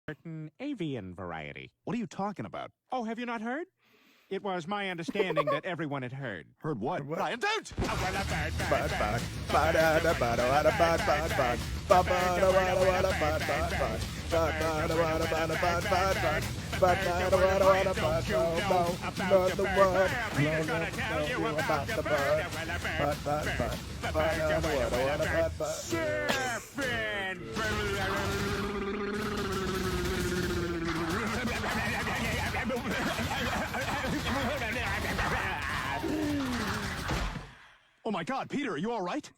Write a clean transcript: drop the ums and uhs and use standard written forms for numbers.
certain avian variety. What are you talking about? Oh, have you not heard? It was my understanding that everyone had heard. Heard what? Ryan, don't! Oh my God, Peter, are you all right?